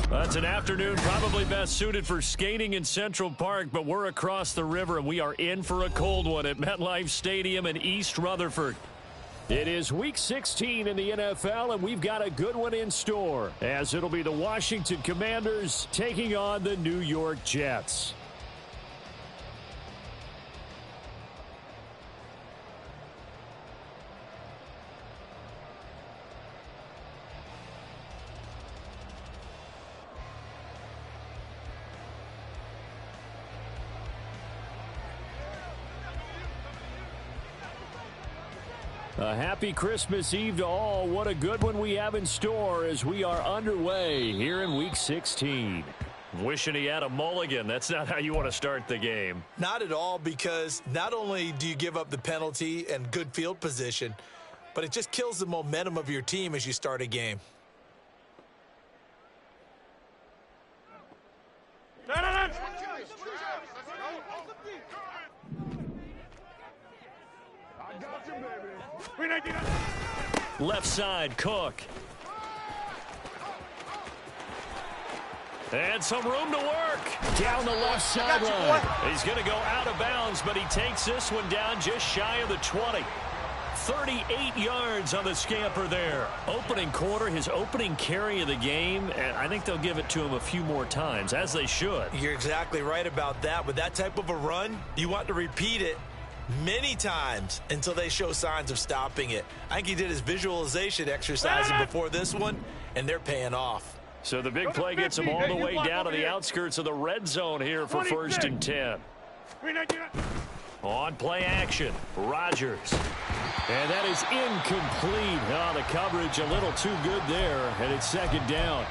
That's an afternoon probably best suited for skating in Central Park, but we're across the river and we are in for a cold one at MetLife Stadium in East Rutherford. It is Week 16 in the NFL, and we've got a good one in store, as it'll be the Washington Commanders taking on the New York Jets. A happy Christmas Eve to all. What a good one we have in store as we are underway here in Week 16. Wishing he had a mulligan. That's not how you want to start the game. Not at all, because not only do you give up the penalty and good field position, but it just kills the momentum of your team as you start a game. Left side, Cook. And some room to work. Down the left sideline. He's going to go out of bounds, but he takes this one down just shy of the 20. 38 yards on the scamper there. Opening quarter, his opening carry of the game, and I think they'll give it to him a few more times, as they should. You're exactly right about that. With that type of a run, you want to repeat it many times until they show signs of stopping it. I think he did his visualization exercises before this one, and they're paying off. So the big play gets him all the way down to the outskirts of the red zone here for 1st and 10. On play action, Rodgers. And that is incomplete. Oh, the coverage a little too good there, and it's 2nd down.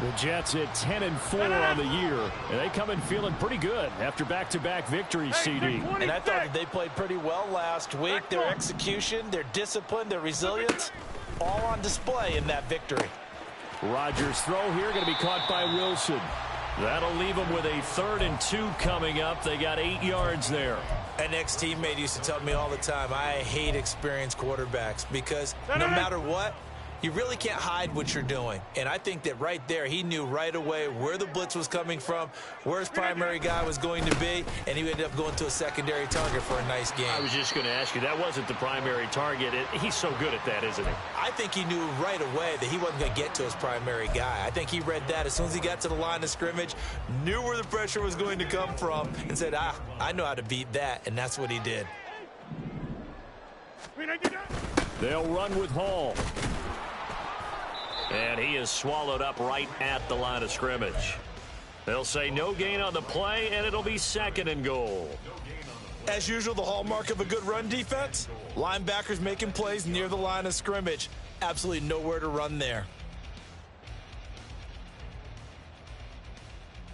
The Jets at 10-4 on the year, and they come in feeling pretty good after back-to-back victories, CD. And I thought that they played pretty well last week. Their execution, their discipline, their resilience, all on display in that victory. Rodgers' throw here going to be caught by Wilson. That'll leave them with a 3rd and 2 coming up. They got 8 yards there. An ex-teammate used to tell me all the time, I hate experienced quarterbacks because no matter what, you really can't hide what you're doing. And I think that right there, he knew right away where the blitz was coming from, where his primary guy was going to be, and he ended up going to a secondary target for a nice game. I was just going to ask you, that wasn't the primary target. He's so good at that, isn't he? I think he knew right away that he wasn't going to get to his primary guy. I think he read that as soon as he got to the line of scrimmage, knew where the pressure was going to come from, and said, I know how to beat that, and that's what he did. They'll run with Hall. And he is swallowed up right at the line of scrimmage. They'll say no gain on the play, and it'll be 2nd and goal. As usual, the hallmark of a good run defense, linebackers making plays near the line of scrimmage. Absolutely nowhere to run there.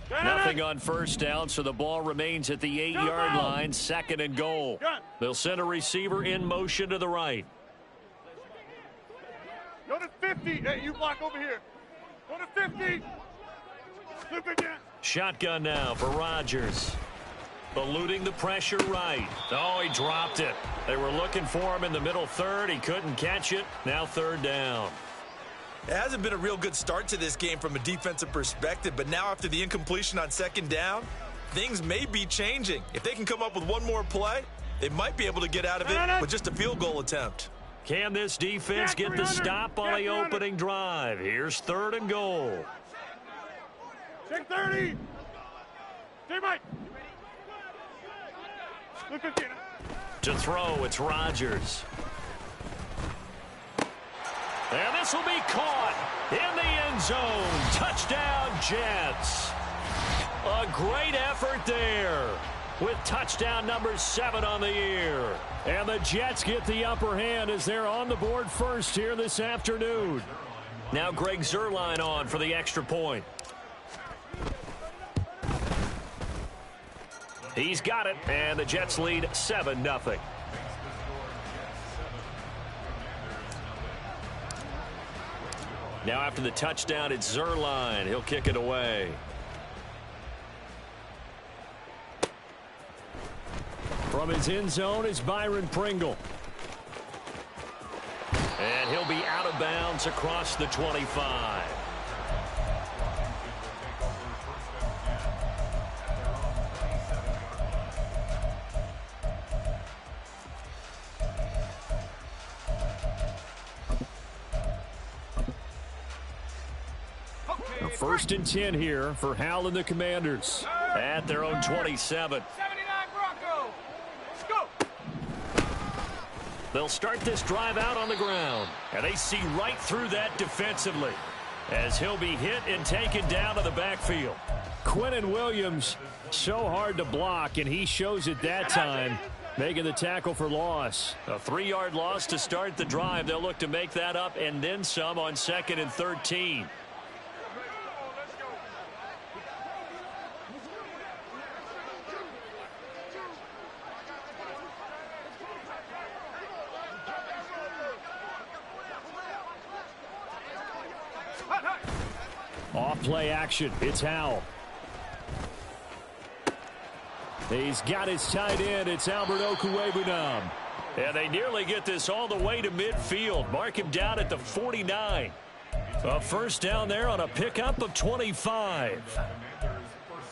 Nothing on 1st down, so the ball remains at the 8-yard line, 2nd and goal. They'll send a receiver in motion to the right. Go to 50. Hey, you block over here. Go to 50. Flip it down. Shotgun now for Rodgers. Eluding the pressure right. Oh, he dropped it. They were looking for him in the middle 3rd. He couldn't catch it. Now 3rd down. It hasn't been a real good start to this game from a defensive perspective, but now after the incompletion on 2nd down, things may be changing. If they can come up with one more play, they might be able to get out of it with just a field goal attempt. Can this defense get the stop on the opening drive? Here's 3rd and goal. Check 30. Mike. To throw, it's Rodgers. And this will be caught in the end zone. Touchdown, Jets. A great effort there with touchdown number 7 on the year. And the Jets get the upper hand as they're on the board first here this afternoon. Now Greg Zuerlein on for the extra point. He's got it, and the Jets lead 7-0. Now after the touchdown, it's Zuerlein. He'll kick it away. From his end zone is Byron Pringle. And he'll be out of bounds across the 25. First and 10 here for Howell and the Commanders at their own 27. 79 Broncos. Let's go. They'll start this drive out on the ground, and they see right through that defensively as he'll be hit and taken down to the backfield. Quinnen Williams, so hard to block, and he shows it that time, making the tackle for loss. A 3-yard loss to start the drive. They'll look to make that up and then some on 2nd and 13. Off play action. It's Howell. He's got his tight end. It's Albert Okwuegbunam. And they nearly get this all the way to midfield. Mark him down at the 49. A first down there on a pickup of 25.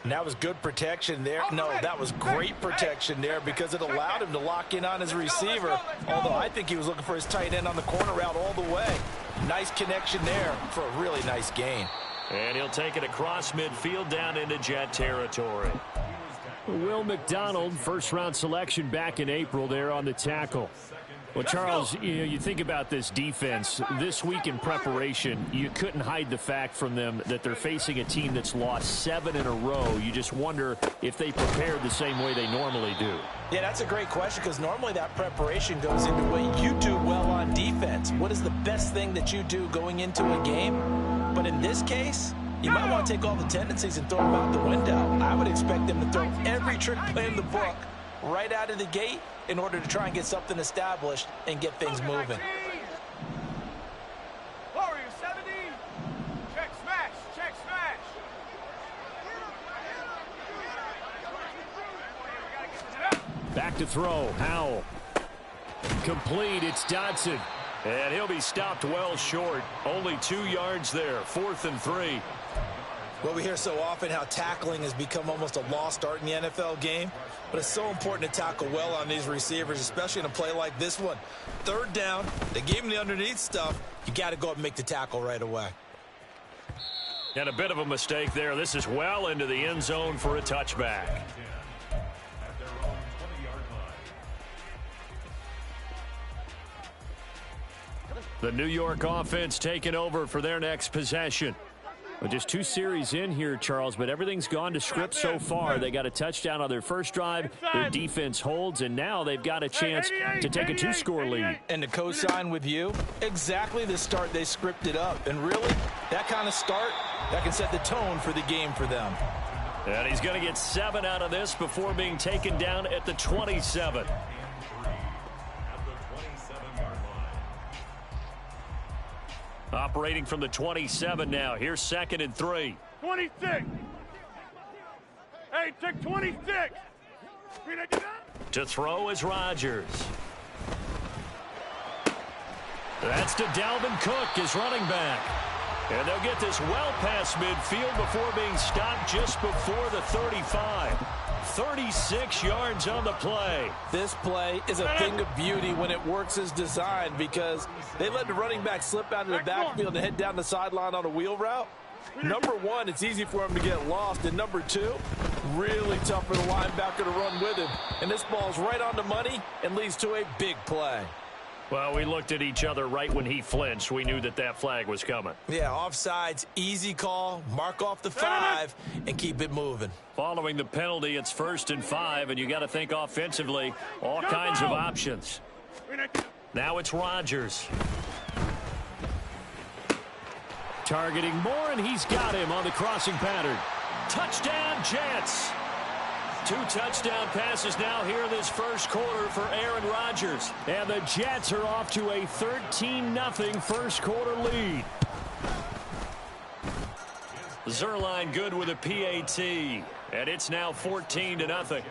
And that was good protection there. No, that was great protection there because it allowed him to lock in on his receiver. Although I think he was looking for his tight end on the corner route all the way. Nice connection there for a really nice gain. And he'll take it across midfield down into Jet territory. Will McDonald, first-round selection back in April there on the tackle. Well, Charles, you think about this defense. This week in preparation, you couldn't hide the fact from them that they're facing a team that's lost 7 in a row. You just wonder if they prepared the same way they normally do. Yeah, that's a great question because normally that preparation goes into what you do well on defense. What is the best thing that you do going into a game? But in this case, you might want to take all the tendencies and throw them out the window. I would expect them to throw every trick play in the book right out of the gate in order to try and get something established and get things moving. Warrior 70. Check smash. Check smash. Back to throw. Howell. Complete. It's Dodson. And he'll be stopped well short. Only 2 yards there. 4th and 3. Well, we hear so often how tackling has become almost a lost art in the NFL game. But it's so important to tackle well on these receivers, especially in a play like this one. 3rd down, they gave him the underneath stuff. You got to go up and make the tackle right away. And a bit of a mistake there. This is well into the end zone for a touchback. The New York offense taking over for their next possession. Well, just 2 series in here, Charles, but everything's gone to script so far. They got a touchdown on their first drive. Their defense holds, and now they've got a chance to take a 2-score lead. And to co-sign with you, exactly the start they scripted up. And really, that kind of start, that can set the tone for the game for them. And he's going to get 7 out of this before being taken down at the 27. Operating from the 27 now. Here's 2nd and 3. 26. Hey, take 26. To throw is Rodgers. That's to Dalvin Cook, his running back. And they'll get this well past midfield before being stopped just before the 35. 36 yards on the play. This play is a thing of beauty when it works as designed because they let the running back slip out of the backfield and head down the sideline on a wheel route. Number 1, it's easy for him to get lost. And number 2, really tough for the linebacker to run with him. And this ball's right on the money and leads to a big play. Well, we looked at each other right when he flinched. We knew that that flag was coming. Yeah, offsides, easy call, mark off the 5, and keep it moving. Following the penalty, it's 1st and 5, and you got to think offensively, all kinds of options. Now it's Rodgers. Targeting Moore, and he's got him on the crossing pattern. Touchdown, Jets. 2 touchdown passes now here in this first quarter for Aaron Rodgers. And the Jets are off to a 13-0 first quarter lead. Zuerlein good with a PAT. And it's now 14-0.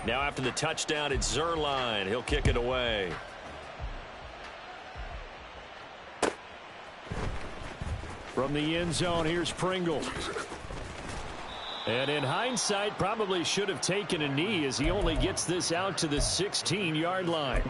Now after the touchdown, it's Zuerlein. He'll kick it away. From the end zone, here's Pringle. And in hindsight, probably should have taken a knee as he only gets this out to the 16-yard line.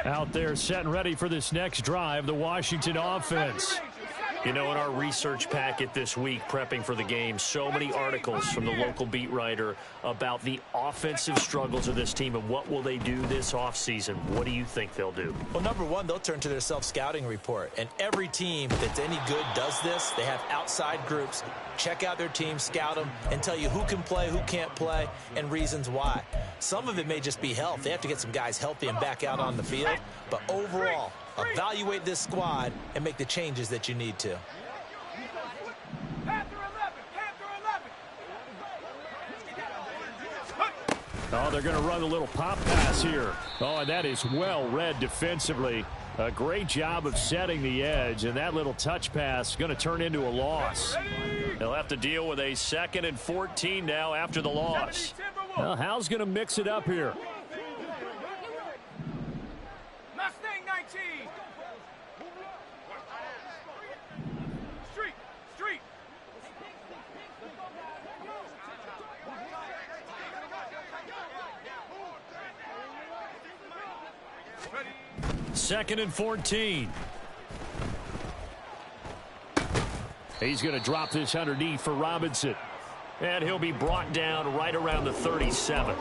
Out there set and ready for this next drive, the Washington offense. You know, in our research packet this week, prepping for the game, so many articles from the local beat writer about the offensive struggles of this team and what will they do this offseason. What do you think they'll do? Well, number one, they'll turn to their self-scouting report. And every team that's any good does this. They have outside groups. Check out their team, scout them, and tell you who can play, who can't play, and reasons why. Some of it may just be health. They have to get some guys healthy and back out on the field. But overall, evaluate this squad and make the changes that you need to. Oh, they're going to run a little pop pass here. Oh, and that is well read defensively. A great job of setting the edge, and that little touch pass is going to turn into a loss. They'll have to deal with a 2nd and 14 now after the loss. Well, Hal's going to mix it up here. Mustang 19. Street. 2nd and 14. He's going to drop this underneath for Robinson. And he'll be brought down right around the 37.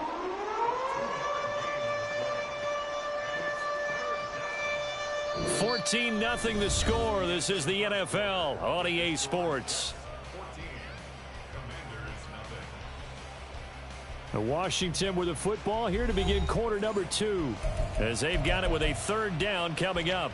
(14-0) the score. This is the NFL on EA Sports. Washington with the football here to begin quarter number 2, as they've got it with a 3rd down coming up.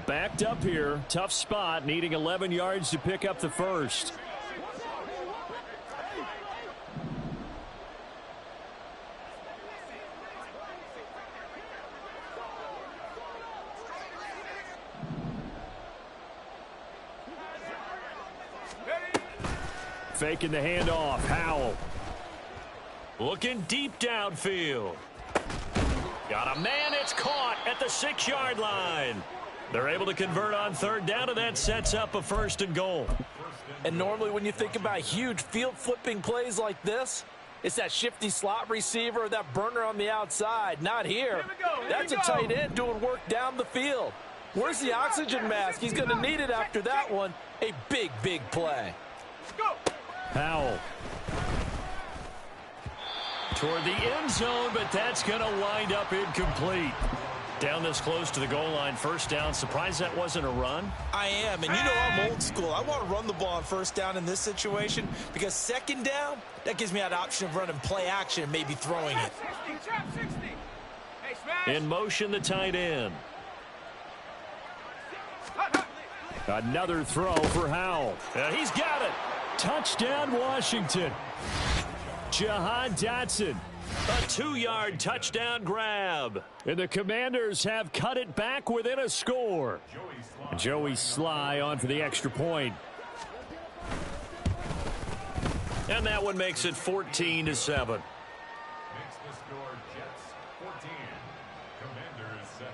Backed up here, tough spot, needing 11 yards to pick up the first. Faking the handoff, Howell. Looking deep downfield. Got a man, it's caught at the 6-yard line. They're able to convert on 3rd down, and that sets up a 1st and goal. And normally when you think about huge field-flipping plays like this, it's that shifty slot receiver or that burner on the outside. Not here. That's a tight end doing work down the field. Where's the oxygen mask? He's going to need it after that one. A big, big play. Howell. Toward the end zone, but that's going to wind up incomplete. Down this close to the goal line, 1st down. Surprised that wasn't a run? I am, and you know I'm old school. I want to run the ball on 1st down in this situation because 2nd down, that gives me that option of running play action and maybe throwing it. In motion, the tight end. Another throw for Howell. He's got it. Touchdown, Washington. Jahan Dotson. A 2-yard touchdown grab. And the Commanders have cut it back within a score. Joey Sly on for the extra point. And that one makes it 14-7. Makes the score Jets 14, Commanders 7.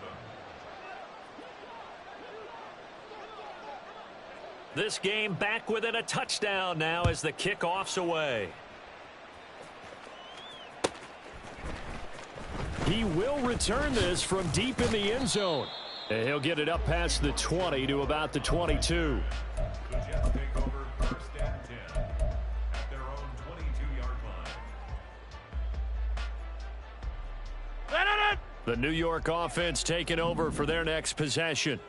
This game back within a touchdown now as the kickoff's away. He will return this from deep in the end zone. And he'll get it up past the 20 to about the 22. The Jets take over 1st and 10 at their own 22-yard line. The New York offense taking over for their next possession.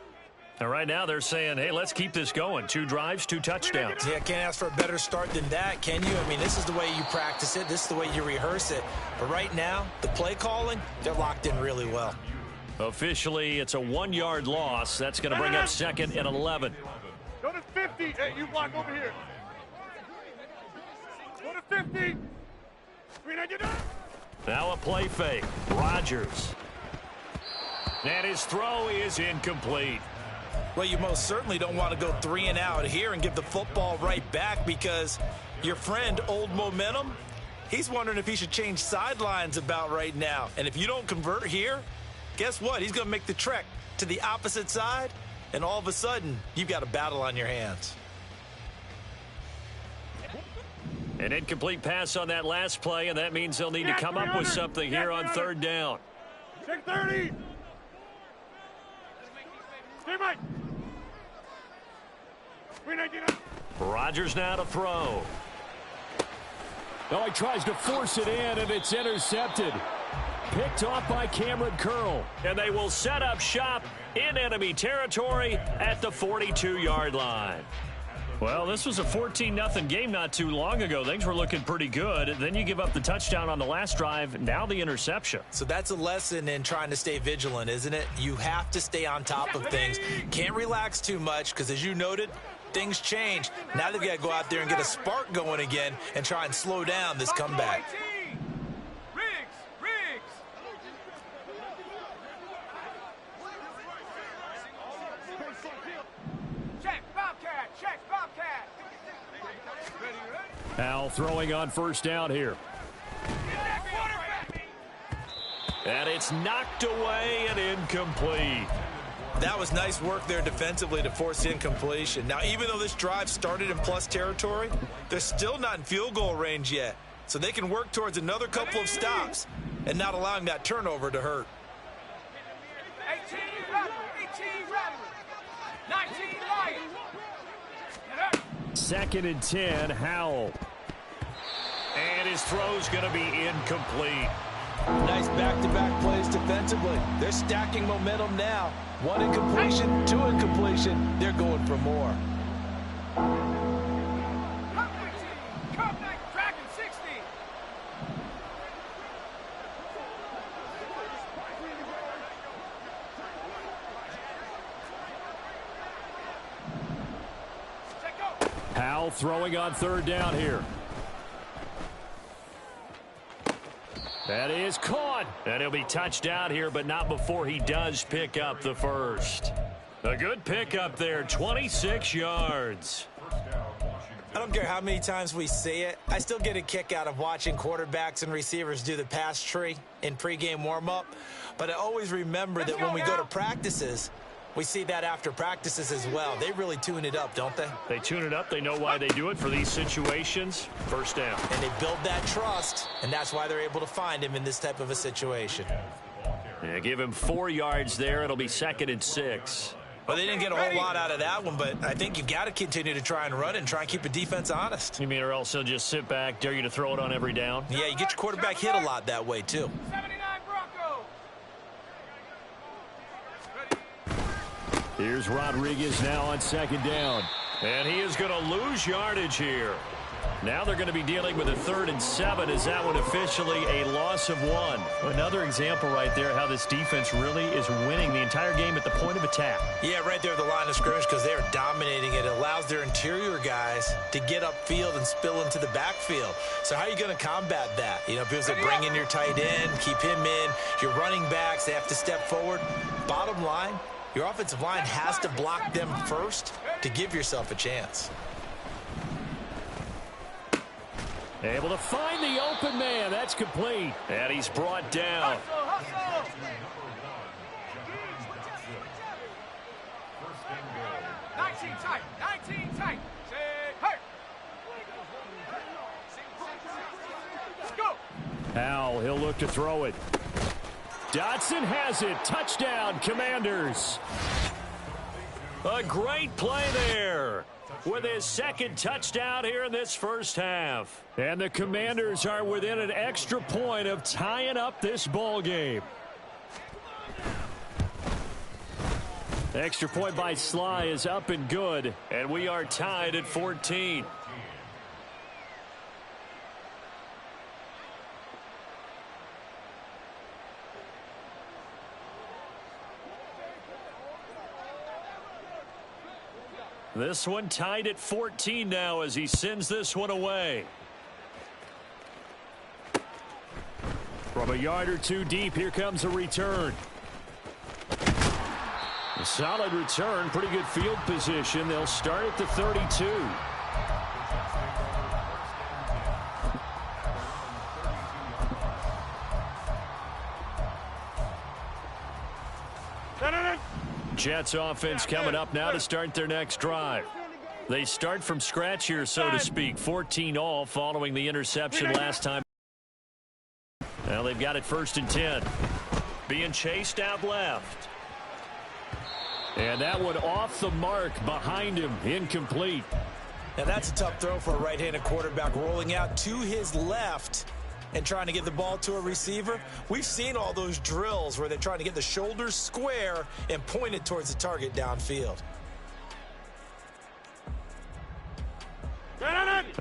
And right now they're saying, hey, let's keep this going. 2 drives, 2 touchdowns. Yeah, can't ask for a better start than that, can you? I mean, this is the way you practice it. This is the way you rehearse it. But right now, the play calling, they're locked in really well. Officially, it's a 1-yard loss. That's going to bring up 2nd and 11. Go to 50. Hey, you block over here. Go to 50. Now a play fake. Rodgers. And his throw is incomplete. Well, you most certainly don't want to go 3 and out here and give the football right back because your friend, Old Momentum, he's wondering if he should change sidelines about right now. And if you don't convert here, guess what? He's going to make the trek to the opposite side, and all of a sudden, you've got a battle on your hands. An incomplete pass on that last play, and that means they'll need to come up with something here on third down. Check 30. Stay right. 319. Rodgers now to throw. Oh, he tries to force it in, and it's intercepted. Picked off by Cameron Curl. And they will set up shop in enemy territory at the 42-yard line. Well, this was a 14-0 game not too long ago. Things were looking pretty good. Then you give up the touchdown on the last drive. Now the interception. So that's a lesson in trying to stay vigilant, isn't it? You have to stay on top of things. Can't relax too much because, as you noted, things change. Now they've got to go out there and get a spark going again and try and slow down this comeback. Howell throwing on first down here. And it's knocked away and incomplete. That was nice work there defensively to force incompletion. Now, even though this drive started in plus territory, they're still not in field goal range yet. So they can work towards another couple of stops and not allowing that turnover to hurt. 18 Rattler. 19 Lions. 2nd and 10, Howell. And his throw's going to be incomplete. Nice back-to-back plays defensively. They're stacking momentum now. 1 incompletion, 2 incompletion. They're going for more. Dragon 60. Howell throwing on third down here. That is caught. And he'll be touched down here, but not before he does pick up the first. A good pickup there, 26 yards. I don't care how many times we see it. I still get a kick out of watching quarterbacks and receivers do the pass tree in pregame warm-up. But I always remember that when we go to practices, we see that after practices as well. They really tune it up, don't they? They tune it up. They know why they do it for these situations. First down. And they build that trust, and that's why they're able to find him in this type of a situation. Yeah, give him 4 yards there. It'll be 2nd and 6. Well, they didn't get a whole lot out of that one, but I think you've got to continue to try and run and try and keep the defense honest. You mean, or else they'll just sit back, dare you to throw it on every down? Yeah, you get your quarterback hit a lot that way, too. 79 Broncos. Here's Rodriguez now on 2nd down. And he is going to lose yardage here. Now they're going to be dealing with a 3rd and 7. Is that one officially a loss of 1? Another example right there how this defense really is winning the entire game at the point of attack. Yeah, right there at the line of scrimmage because they are dominating it. It allows their interior guys to get upfield and spill into the backfield. So how are you going to combat that? You know, people say bring in your tight end, keep him in. Your running backs, they have to step forward. Bottom line, your offensive line has to block them first to give yourself a chance. Able to find the open man. That's complete. And he's brought down. Hustle. 19 tight. 19 tight. Say, hey. Let's go. Howell, he'll look to throw it. Dotson has it. Touchdown, Commanders. A great play there with his 2nd touchdown here in this first half. And the Commanders are within an extra point of tying up this ball game. The extra point by Sly is up and good. And we are tied at 14. This one tied at 14 now as he sends this one away. From a yard or two deep, here comes a return. A solid return, pretty good field position. They'll start at the 32. Jets offense coming up now to start their next drive. They start from scratch here, so to speak. 14 all following the interception last time. Well, they've got it 1st and 10. Being chased out left. And that one off the mark behind him. Incomplete. Now that's a tough throw for a right-handed quarterback, rolling out to his left and trying to get the ball to a receiver. We've seen all those drills where they're trying to get the shoulders square and point it towards the target downfield.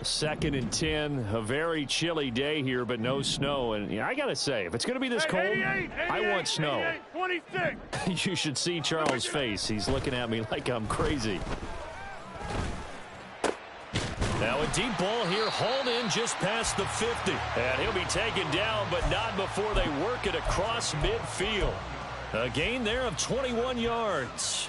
2nd and 10. A very chilly day here, but no snow. And I got to say, if it's going to be this cold, 88, I want snow. 26. You should see Charles' face. He's looking at me like I'm crazy. Now a deep ball here, hauled in just past the 50. And he'll be taken down, but not before they work it across midfield. A gain there of 21 yards.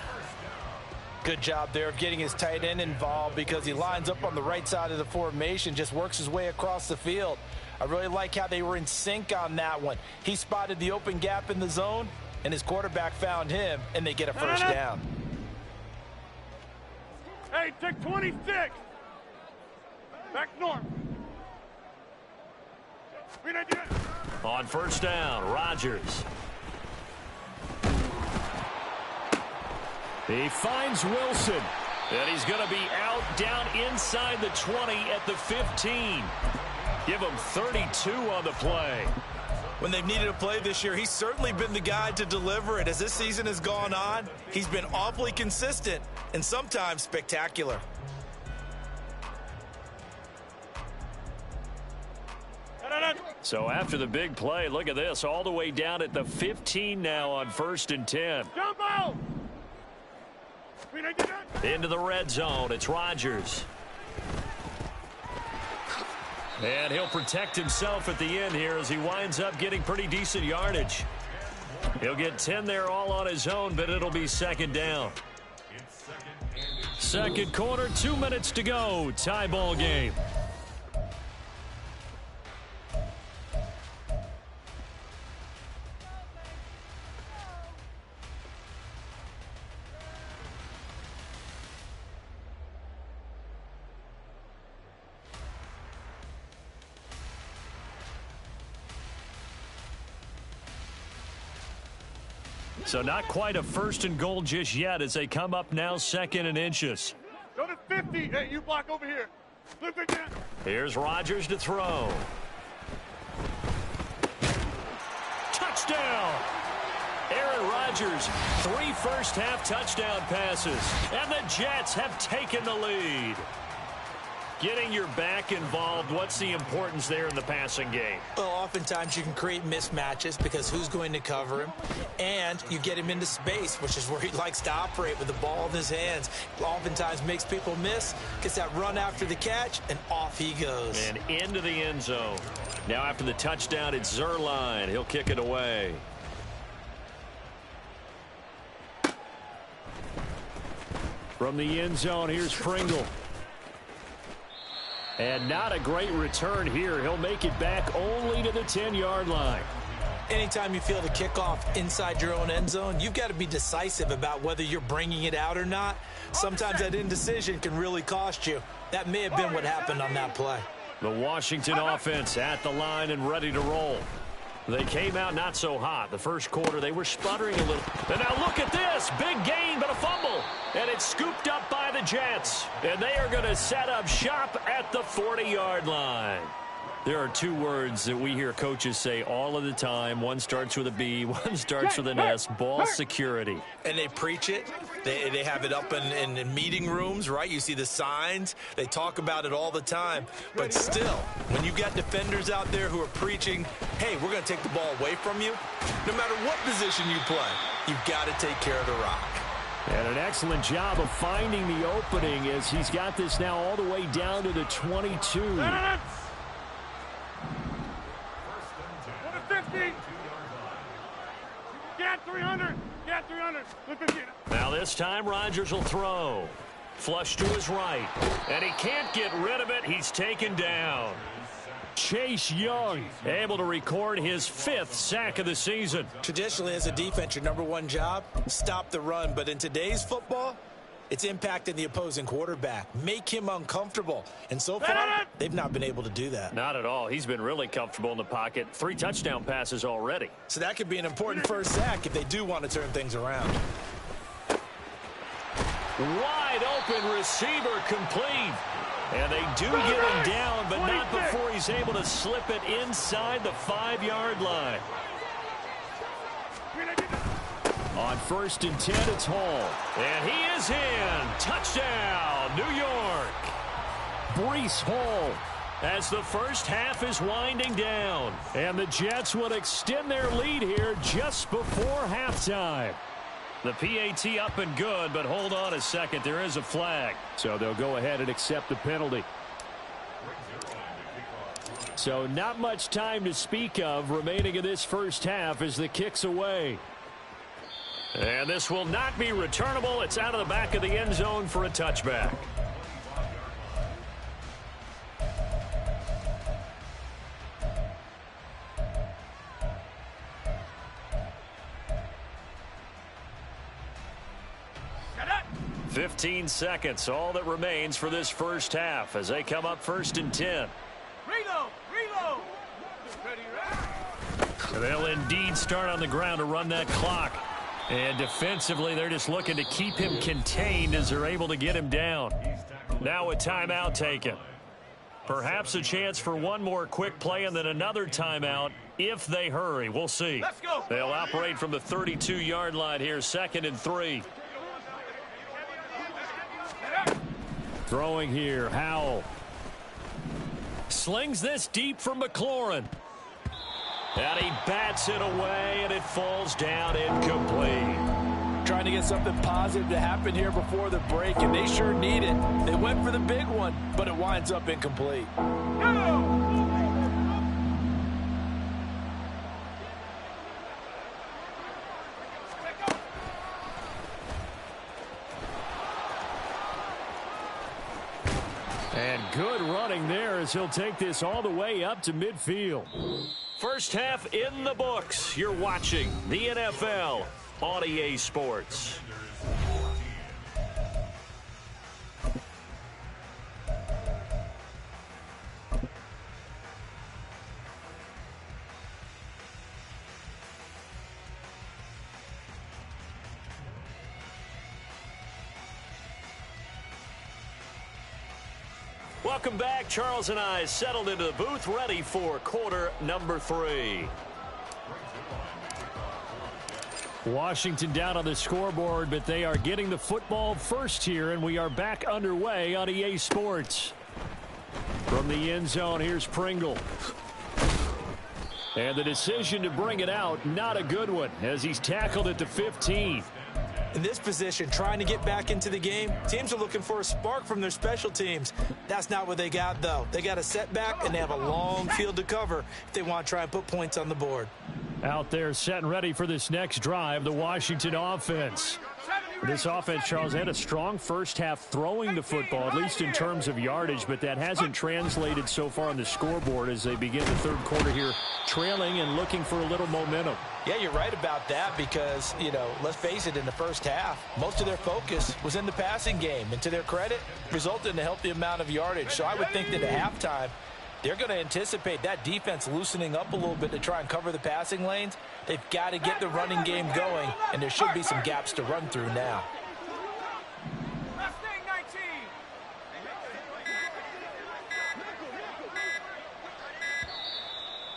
Good job there of getting his tight end involved because he lines up on the right side of the formation, just works his way across the field. I really like how they were in sync on that one. He spotted the open gap in the zone, and his quarterback found him, and they get a first down. Hey, take 26. Back north. On 1st down, Rodgers. He finds Wilson. And he's going to be out down inside the 20 at the 15. Give him 32 on the play. When they've needed a play this year, he's certainly been the guy to deliver it. As this season has gone on, he's been awfully consistent and sometimes spectacular. So after the big play, look at this, all the way down at the 15 now on 1st and 10. Jump out! Into the red zone, it's Rodgers. And he'll protect himself at the end here as he winds up getting pretty decent yardage. He'll get 10 there all on his own, but it'll be 2nd down. Second quarter, 2 minutes to go. Tie ball game. So not quite a 1st and goal just yet as they come up now 2nd and inches. Go to 50. Hey, you block over here. Flip it down. Here's Rodgers to throw. Touchdown! Aaron Rodgers, 3 first-half touchdown passes, and the Jets have taken the lead. Getting your back involved, what's the importance there in the passing game? Well, oftentimes you can create mismatches because who's going to cover him, and you get him into space, which is where he likes to operate with the ball in his hands. Oftentimes makes people miss, gets that run after the catch, and off he goes. And into the end zone. Now after the touchdown, it's Zuerlein. He'll kick it away. From the end zone, here's Pringle. And not a great return here. He'll make it back only to the 10-yard line. Anytime you feel the kickoff inside your own end zone, you've got to be decisive about whether you're bringing it out or not. Sometimes that indecision can really cost you. That may have been what happened on that play. The Washington offense at the line and ready to roll. They came out not so hot. The first quarter, they were sputtering a little. And now look at this. Big gain, but a fumble. And it's scooped up by the Jets. And they are going to set up shop at the 40-yard line. There are 2 words that we hear coaches say all of the time. One starts with a B, one starts with an S. Ball security. And they preach it. They have it up in meeting rooms, right? You see the signs. They talk about it all the time. But still, when you've got defenders out there who are preaching, hey, we're going to take the ball away from you, no matter what position you play, you've got to take care of the rock. And an excellent job of finding the opening as he's got this now all the way down to the 22. 50. Get 300. Get 300. Now this time Rodgers will throw. Flush to his right. And he can't get rid of it. He's taken down. Chase Young able to record his 5th sack of the season. Traditionally, as a defense, your number one job, stop the run. But in today's football, it's impacting the opposing quarterback. Make him uncomfortable. And so far, they've not been able to do that. Not at all. He's been really comfortable in the pocket. 3 touchdown passes already. So that could be an important first sack if they do want to turn things around. Wide open receiver complete. And they do get him down, but not before he's able to slip it inside the 5-yard line. On 1st and 10, it's Hall. And he is in. Touchdown, New York. Breece Hall as the first half is winding down. And the Jets will extend their lead here just before halftime. The PAT up and good, but hold on a second. There is a flag. So they'll go ahead and accept the penalty. So not much time to speak of remaining in this first half as the kick's away. And this will not be returnable. It's out of the back of the end zone for a touchback. – 15 seconds, all that remains for this first half as they come up 1st and 10. Reload! Reload! So they'll indeed start on the ground to run that clock. And defensively, they're just looking to keep him contained as they're able to get him down. Now a timeout taken. Perhaps a chance for one more quick play and then another timeout if they hurry. We'll see. Let's go. They'll operate from the 32-yard line here, 2nd and 3. Throwing here, Howell. Slings this deep for McLaurin. And he bats it away, and it falls down incomplete. Trying to get something positive to happen here before the break, and they sure need it. They went for the big one, but it winds up incomplete. And good running there as he'll take this all the way up to midfield. First half in the books. You're watching the NFL on EA Sports. Welcome back. Charles and I settled into the booth, ready for quarter number 3. Washington down on the scoreboard, but they are getting the football first here, and we are back underway on EA Sports. From the end zone, here's Pringle. And the decision to bring it out, not a good one, as he's tackled at the 15. In this position, trying to get back into the game, teams are looking for a spark from their special teams. That's not what they got, though. They got a setback, and they have a long field to cover if they want to try and put points on the board. Out there set and ready for this next drive, the Washington offense. This offense, Charles, had a strong first half throwing the football, at least in terms of yardage, but that hasn't translated so far on the scoreboard as they begin the third quarter here, trailing and looking for a little momentum. Yeah, you're right about that because, you know, let's face it, in the first half, most of their focus was in the passing game. And to their credit, resulted in a healthy amount of yardage. So I would think that at halftime, they're going to anticipate that defense loosening up a little bit to try and cover the passing lanes. They've got to get the running game going, and there should be some gaps to run through now. Mustang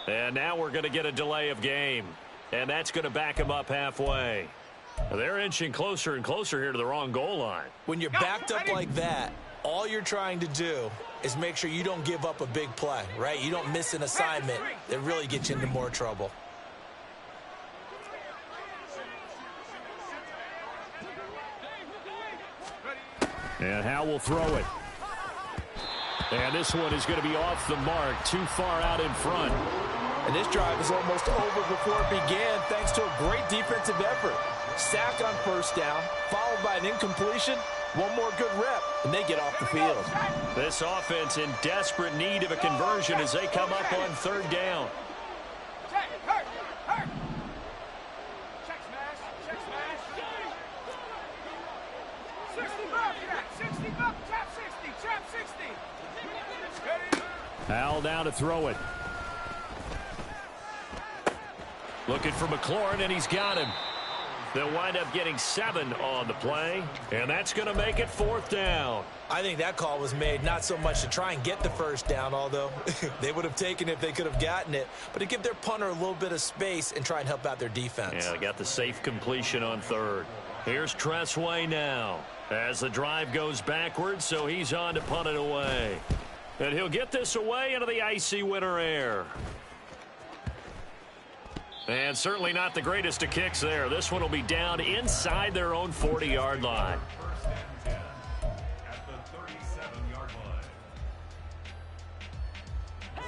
19. And now we're going to get a delay of game. And that's going to back them up halfway. They're inching closer and closer here to the wrong goal line. When you're backed up like that, all you're trying to do is make sure you don't give up a big play, right? You don't miss an assignment that really gets you into more trouble. And Howell will throw it. And this one is going to be off the mark, too far out in front. And this drive is almost over before it began thanks to a great defensive effort. Sack on first down, followed by an incompletion. One more good rep, and they get off the field. This offense in desperate need of a conversion as they come up on third down. Check, hurt. Check smash, check smash. 60 bucks, Jack, 60 bucks, trap 60. Ready? Howell down to throw it. Looking for McLaurin, and he's got him. They'll wind up getting 7 on the play, and that's going to make it 4th down. I think that call was made not so much to try and get the first down, although they would have taken it if they could have gotten it, but to give their punter a little bit of space and try and help out their defense. Yeah, they got the safe completion on third. Here's Tressway now as the drive goes backwards, so he's on to punt it away. And he'll get this away into the icy winter air. And certainly not the greatest of kicks there. This one will be down inside their own 40-yard line. First and 10 at the 37-yard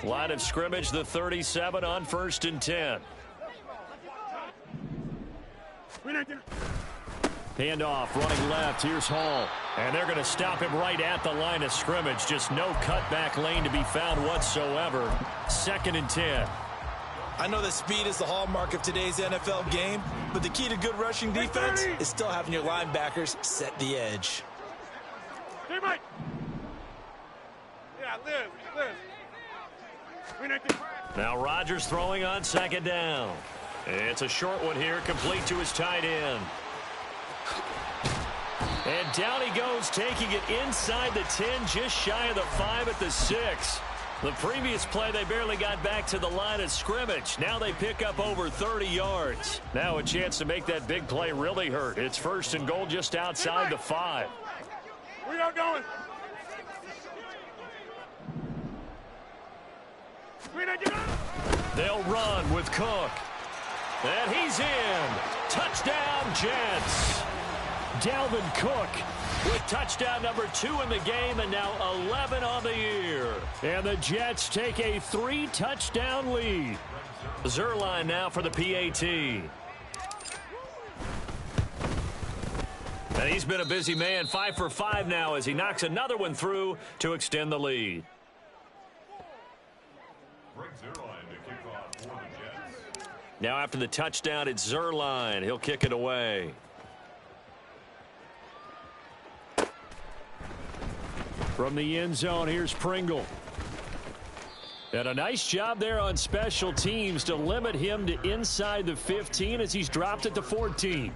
line. Line of scrimmage, the 37 on 1st and 10. Handoff, running left. Here's Hall. And they're going to stop him right at the line of scrimmage. Just no cutback lane to be found whatsoever. 2nd and 10. I know that speed is the hallmark of today's NFL game, but the key to good rushing defense is still having your linebackers set the edge. Hey, Mike. Yeah, Liz. Now Rodgers throwing on 2nd down. It's a short one here, complete to his tight end. And down he goes, taking it inside the 10, just shy of the 5 at the 6. The previous play, they barely got back to the line of scrimmage. Now they pick up over 30 yards. Now a chance to make that big play really hurt. It's 1st and goal just outside the 5. Where y'all going? They'll run with Cook. And he's in. Touchdown, Jets. Dalvin Cook with touchdown number 2 in the game, and now 11 on the year. And the Jets take a 3-touchdown lead. Zuerlein now for the PAT. And he's been a busy man, 5 for 5 now as he knocks another one through to extend the lead. Greg Zuerlein to kick off for the Jets. Now after the touchdown, it's Zuerlein. He'll kick it away. From the end zone, here's Pringle. And a nice job there on special teams to limit him to inside the 15 as he's dropped at the 14.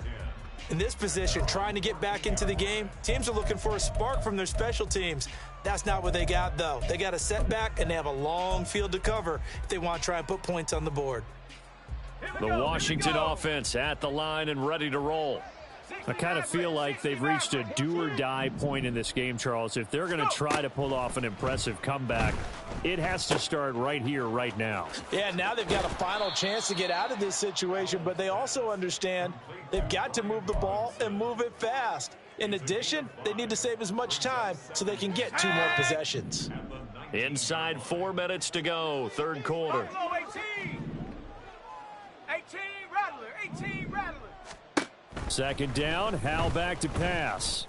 In this position, trying to get back into the game, teams are looking for a spark from their special teams. That's not what they got, though. They got a setback, and they have a long field to cover if they want to try and put points on the board. The Washington offense at the line and ready to roll. I kind of feel like they've reached a do-or-die point in this game, Charles. If they're going to try to pull off an impressive comeback, it has to start right here, right now. Yeah, now they've got a final chance to get out of this situation, but they also understand they've got to move the ball and move it fast. In addition, they need to save as much time so they can get 2 more possessions. Inside 4 minutes to go, 3rd quarter. 18 Rattler, 18 Rattler. 2nd down, Hal back to pass.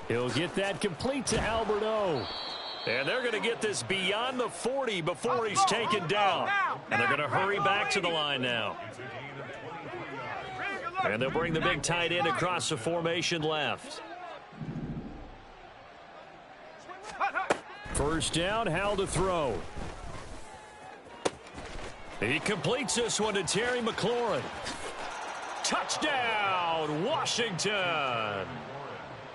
He'll get that complete to Albert O. And they're going to get this beyond the 40 before he's taken down. And they're going to hurry back to the line now. And they'll bring the big tight end across the formation left. 1st down, Hal to throw. He completes this one to Terry McLaurin. Touchdown, Washington.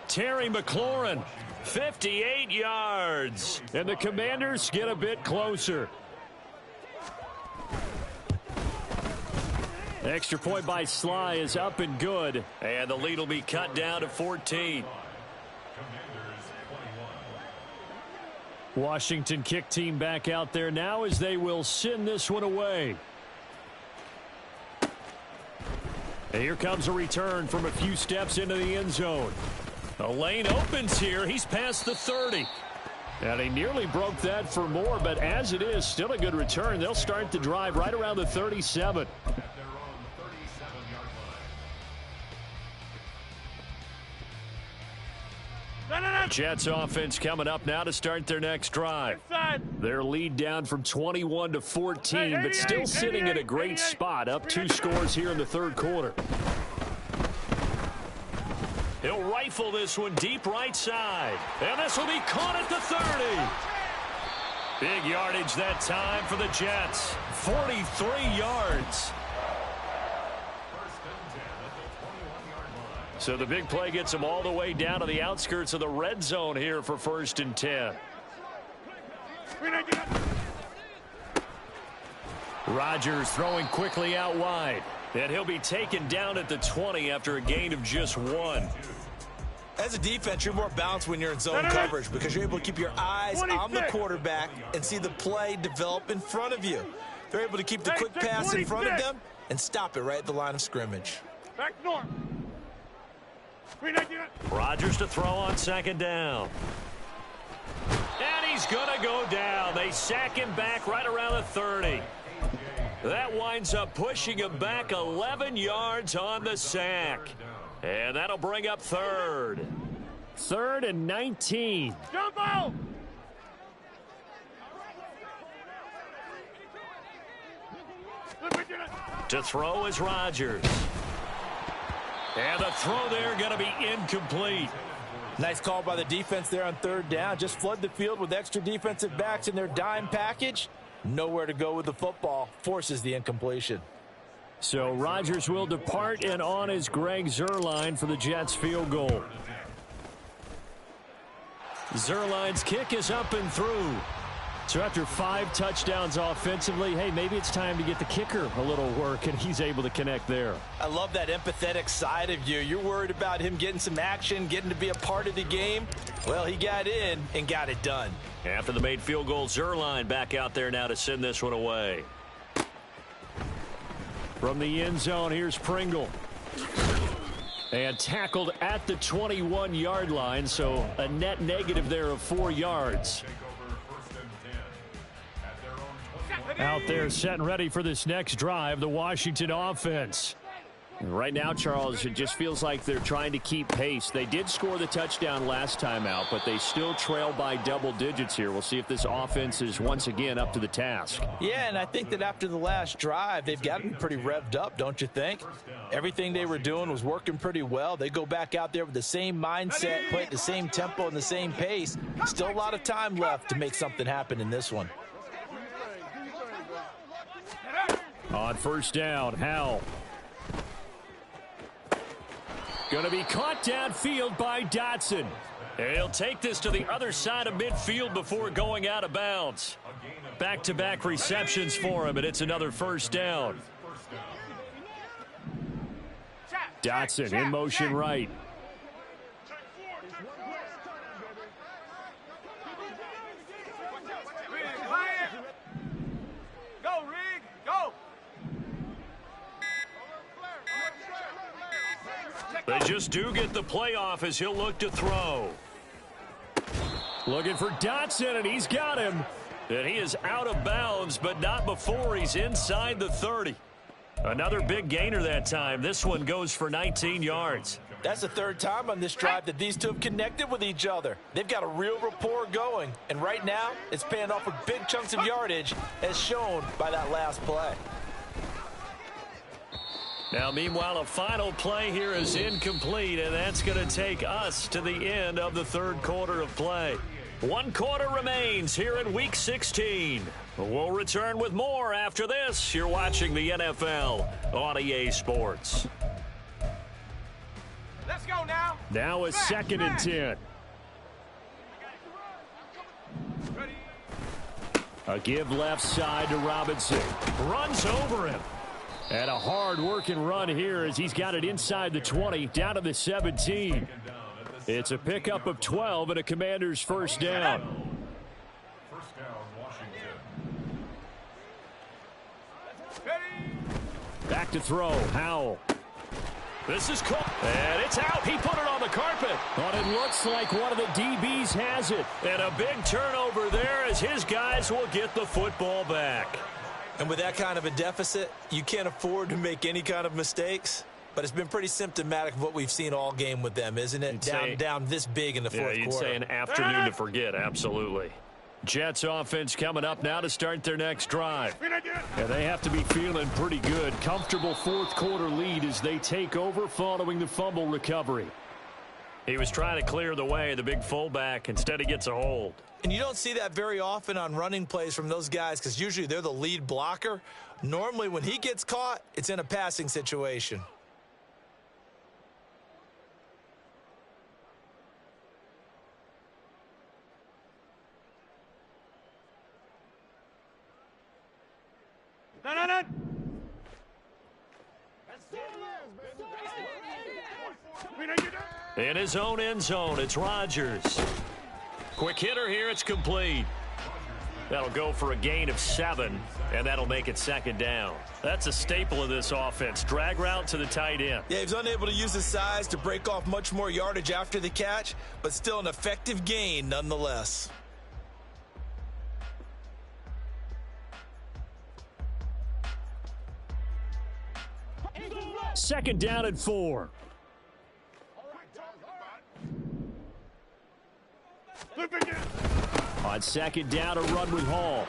Terry McLaurin, 58 yards. And the Commanders get a bit closer. Extra point by Sly is up and good. And the lead will be cut down to 14. Washington kick team back out there now as they will send this one away. And here comes a return from a few steps into the end zone. The lane opens here. He's past the 30. And he nearly broke that for more, but as it is, still a good return. They'll start the drive right around the 37. Jets offense coming up now to start their next drive. Their lead down from 21 to 14, but still sitting at a great spot, up 2 scores here in the third quarter. He'll rifle this one deep right side, and this will be caught at the 30. Big yardage that time for the Jets, 43 yards. So the big play gets them all the way down to the outskirts of the red zone here for 1st and 10. Rodgers throwing quickly out wide. And he'll be taken down at the 20 after a gain of just 1. As a defense, you're more balanced when you're in zone coverage because you're able to keep your eyes on the quarterback and see the play develop in front of you. They're able to keep the quick pass in front of them and stop it right at the line of scrimmage. Back north. Rodgers to throw on 2nd down. And he's going to go down. They sack him back right around the 30. That winds up pushing him back 11 yards on the sack. And that'll bring up 3rd. 3rd and 19. Jump out! To throw is Rodgers. And the throw there going to be incomplete. Nice call by the defense there on 3rd down. Just flood the field with extra defensive backs in their dime package. Nowhere to go with the football. Forces the incompletion. So Rodgers will depart, and on is Greg Zuerlein for the Jets field goal. Zuerlein's kick is up and through. So after 5 touchdowns offensively, hey, maybe it's time to get the kicker a little work, and he's able to connect there. I love that empathetic side of you. You're worried about him getting some action, getting to be a part of the game. Well, he got in and got it done. After the made field goal, Zuerlein back out there now to send this one away. From the end zone, here's Pringle. And tackled at the 21-yard line, so a net negative there of 4 yards. Out there set and ready for this next drive, the Washington offense. Right now, Charles, it just feels like they're trying to keep pace. They did score the touchdown last time out, but they still trail by double digits here. We'll see if this offense is once again up to the task. Yeah, and I think that after the last drive, they've got to be pretty revved up, don't you think? Everything they were doing was working pretty well. They go back out there with the same mindset, play at the same tempo and the same pace. Still a lot of time left to make something happen in this one. On 1st down, Howell. Going to be caught downfield by Dotson. And he'll take this to the other side of midfield before going out of bounds. Back-to-back receptions for him, and it's another 1st down. Dotson in motion right. Go, Rig, go! They just do get the playoff as he'll look to throw. Looking for Dotson, and he's got him. And he is out of bounds, but not before he's inside the 30. Another big gainer that time. This one goes for 19 yards. That's the 3rd time on this drive that these two have connected with each other. They've got a real rapport going, and right now it's paying off with big chunks of yardage as shown by that last play. Now, meanwhile, a final play here is incomplete, and that's going to take us to the end of the 3rd quarter of play. 1 quarter remains here in Week 16. We'll return with more after this. You're watching the NFL on EA Sports. Let's go now. Now a 2nd and 10. A give left side to Robinson. Runs over him. And a hard-working run here as he's got it inside the 20, down to the 17. It's a pickup of 12 and a Commander's 1st down. 1st down, Washington. Back to throw, Howell. This is caught, and it's out. He put it on the carpet. But it looks like one of the DBs has it. And a big turnover there as his guys will get the football back. And with that kind of a deficit, you can't afford to make any kind of mistakes. but it's been pretty symptomatic of what we've seen all game with them, isn't it? Down this big in the fourth quarter. You'd say an afternoon to forget, absolutely. Jets offense coming up now to start their next drive. Yeah, they have to be feeling pretty good. Comfortable fourth quarter lead as they take over following the fumble recovery. He was trying to clear the way, the big fullback. Instead, he gets a hold. And you don't see that very often on running plays from those guys because usually they're the lead blocker. Normally, when he gets caught, it's in a passing situation. No. In his own end zone, it's Rodgers. Quick hitter here, it's complete. That'll go for a gain of 7, and that'll make it second down. That's a staple of this offense. Drag route to the tight end. Yeah, he was unable to use his size to break off much more yardage after the catch, but still an effective gain nonetheless. Second down and 4. On second down, a run with Hall.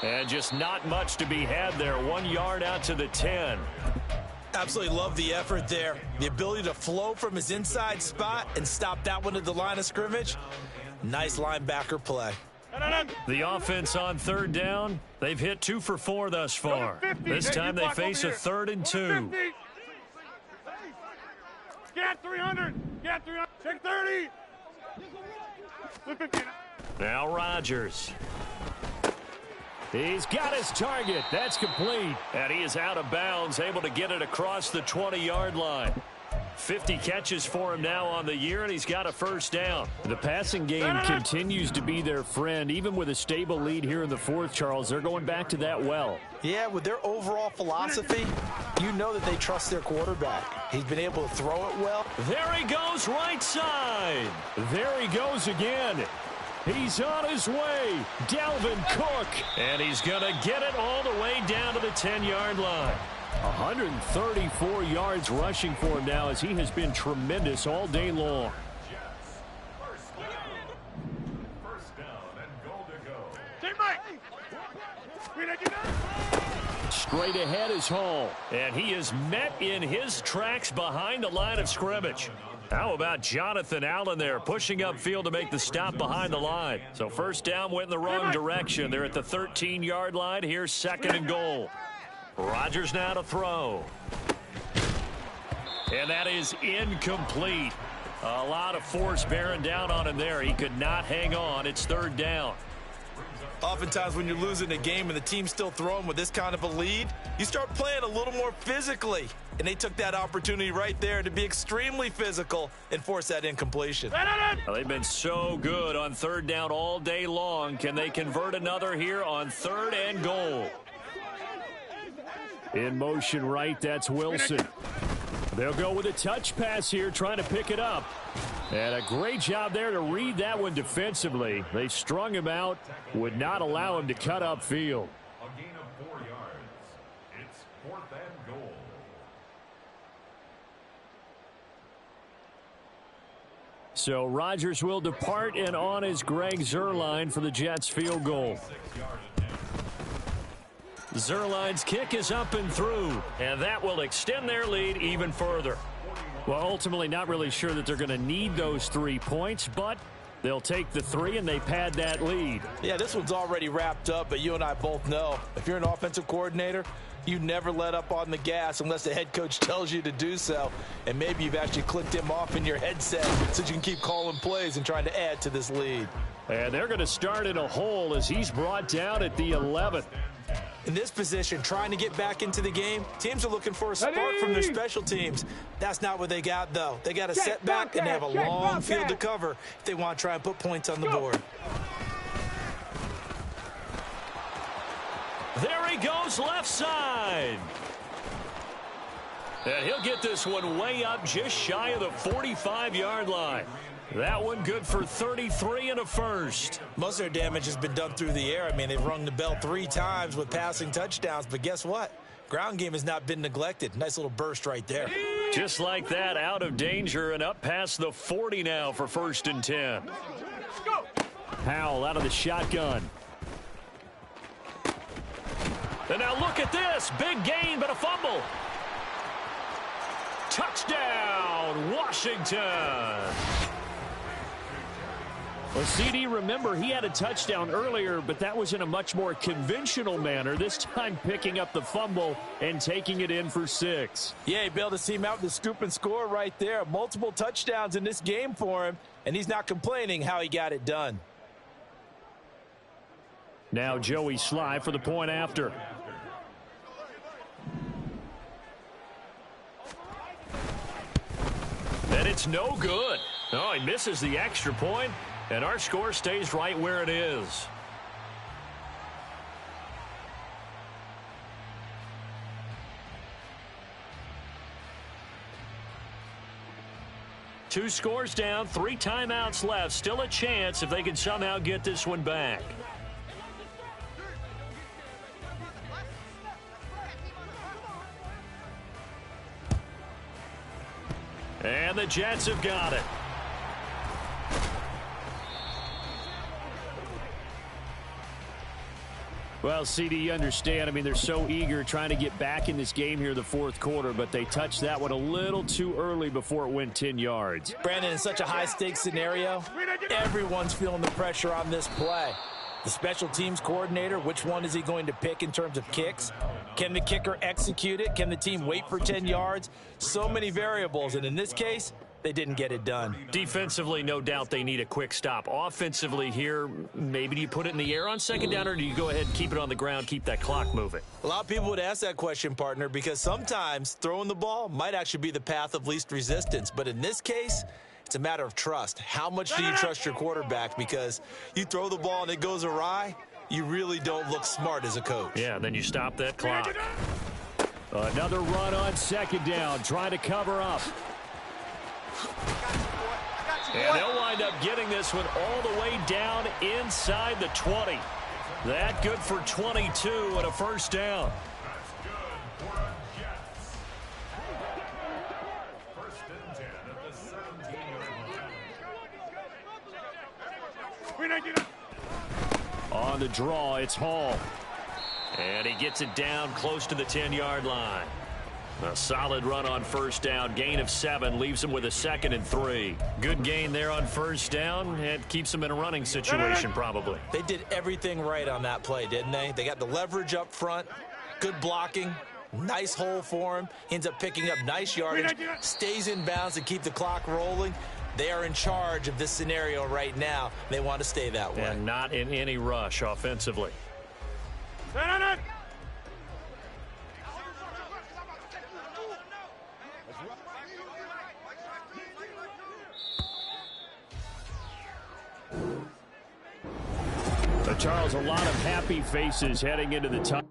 And just not much to be had there. 1 yard out to the 10. Absolutely love the effort there. The ability to flow from his inside spot and stop that one at the line of scrimmage. Nice linebacker play. The offense on third down, they've hit 2 for 4 thus far. This time they face a 3rd and 2. Scat 300. Scat 300. Check 30. Now Rodgers. He's got his target. That's complete. And he is out of bounds, able to get it across the 20-yard line. 50 catches for him now on the year, and he's got a first down. The passing game continues to be their friend. Even with a stable lead here in the fourth, Charles, they're going back to that well. Yeah, with their overall philosophy, you know that they trust their quarterback. He's been able to throw it well. There he goes, right side. There he goes again. He's on his way. Dalvin Cook. And he's going to get it all the way down to the 10-yard line. 134 yards rushing for him now as he has been tremendous all day long. First down and goal to go. Straight ahead is Hall. And he is met in his tracks behind the line of scrimmage. How about Jonathan Allen there pushing upfield to make the stop behind the line? So first down went in the wrong direction. They're at the 13-yard line. Here's second and goal. Rodgers now to throw. And that is incomplete. A lot of force bearing down on him there. He could not hang on. It's third down. Oftentimes when you're losing a game and the team's still throwing with this kind of a lead, you start playing a little more physically. And they took that opportunity right there to be extremely physical and force that incompletion. Well, they've been so good on third down all day long. Can they convert another here on third and goal? In motion right, that's Wilson. They'll go with a touch pass here, trying to pick it up. And a great job there to read that one defensively. They strung him out, would not allow him to cut upfield. A gain of 4 yards. It's 4th and goal. So Rodgers will depart, and on is Greg Zuerlein for the Jets field goal. Zuerlein's kick is up and through, and that will extend their lead even further. Well, ultimately not really sure that they're going to need those 3 points, but they'll take the 3 and they pad that lead. Yeah, this one's already wrapped up, but you and I both know if you're an offensive coordinator, you never let up on the gas unless the head coach tells you to do so. And maybe you've actually clicked him off in your headset so you can keep calling plays and trying to add to this lead. And they're going to start in a hole as he's brought down at the 11th. In this position, trying to get back into the game, teams are looking for a spark from their special teams. That's not what they got, though. They got a setback, and they have a long field to cover if they want to try and put points on the board. There he goes, left side. And he'll get this one way up just shy of the 45-yard line. That one good for 33 and a first. Most of their damage has been done through the air. I mean, they've rung the bell 3 times with passing touchdowns, but guess what? Ground game has not been neglected. Nice little burst right there. Just like that, out of danger and up past the 40 now for 1st and 10. Howell out of the shotgun. And now look at this. Big gain, but a fumble. Touchdown, Washington. Well, CD, remember, he had a touchdown earlier, but that was in a much more conventional manner, this time picking up the fumble and taking it in for 6. Yeah, he bailed his team out with the scoop and score right there. Multiple touchdowns in this game for him, and he's not complaining how he got it done. Now Joey Sly for the point after. And it's no good. Oh, he misses the extra point. And our score stays right where it is. Two scores down, 3 timeouts left. Still a chance if they can somehow get this one back. And the Jets have got it. Well, CD, you understand. I mean, they're so eager trying to get back in this game here in the 4th quarter, but they touched that one a little too early before it went 10 yards. Brandon, in such a high-stakes scenario, everyone's feeling the pressure on this play. The special teams coordinator, which one is he going to pick in terms of kicks? Can the kicker execute it? Can the team wait for 10 yards? So many variables, and in this case, they didn't get it done. Defensively, no doubt they need a quick stop. Offensively here, maybe do you put it in the air on 2nd down, or do you go ahead and keep it on the ground, keep that clock moving? A lot of people would ask that question, partner, because sometimes throwing the ball might actually be the path of least resistance. But in this case, it's a matter of trust. How much do you trust your quarterback? Because you throw the ball and it goes awry, you really don't look smart as a coach. Yeah, then you stop that clock. Another run on 2nd down, trying to cover up. And they'll wind up getting this one all the way down inside the 20. That good for 22 and a 1st down. On the draw, it's Hall. And he gets it down close to the 10-yard line. A solid run on 1st down. Gain of 7 leaves him with a 2nd and 3. Good gain there on 1st down. It keeps him in a running situation probably. They did everything right on that play, didn't they? They got the leverage up front, good blocking, nice hole for him. He ends up picking up nice yardage, stays in bounds to keep the clock rolling. They are in charge of this scenario right now. They want to stay that way. And not in any rush offensively. Charles, a lot of happy faces heading into the time.